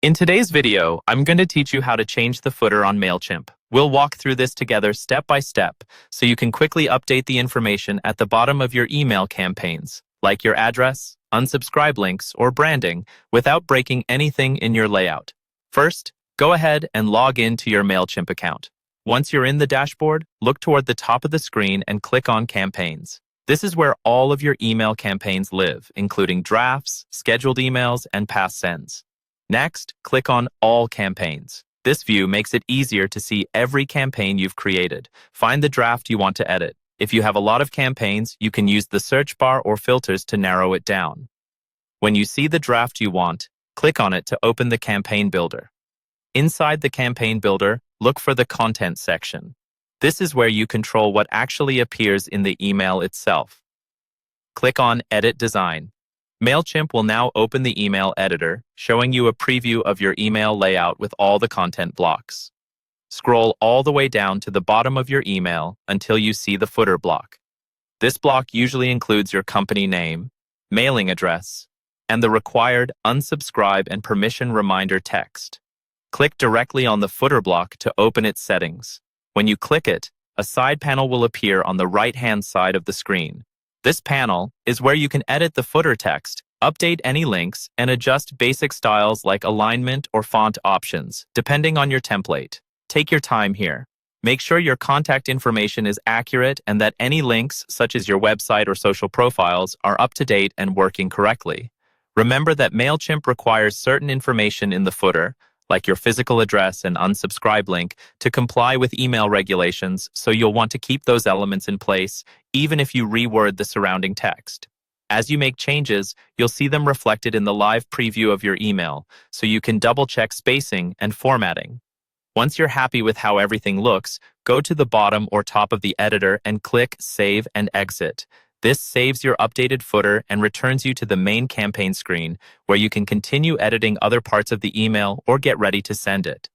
In today's video, I'm going to teach you how to change the footer on Mailchimp. We'll walk through this together step by step so you can quickly update the information at the bottom of your email campaigns, like your address, unsubscribe links, or branding, without breaking anything in your layout. First, go ahead and log in to your Mailchimp account. Once you're in the dashboard, look toward the top of the screen and click on Campaigns. This is where all of your email campaigns live, including drafts, scheduled emails, and past sends. Next, click on All Campaigns. This view makes it easier to see every campaign you've created. Find the draft you want to edit. If you have a lot of campaigns, you can use the search bar or filters to narrow it down. When you see the draft you want, click on it to open the Campaign Builder. Inside the Campaign Builder, look for the Content section. This is where you control what actually appears in the email itself. Click on Edit Design. Mailchimp will now open the email editor, showing you a preview of your email layout with all the content blocks. Scroll all the way down to the bottom of your email until you see the footer block. This block usually includes your company name, mailing address, and the required unsubscribe and permission reminder text. Click directly on the footer block to open its settings. When you click it, a side panel will appear on the right-hand side of the screen. This panel is where you can edit the footer text, update any links, and adjust basic styles like alignment or font options, depending on your template. Take your time here. Make sure your contact information is accurate and that any links, such as your website or social profiles, are up to date and working correctly. Remember that Mailchimp requires certain information in the footer, like your physical address and unsubscribe link, to comply with email regulations, so you'll want to keep those elements in place, even if you reword the surrounding text. As you make changes, you'll see them reflected in the live preview of your email, so you can double-check spacing and formatting. Once you're happy with how everything looks, go to the bottom or top of the editor and click Save and Exit. This saves your updated footer and returns you to the main campaign screen, where you can continue editing other parts of the email or get ready to send it.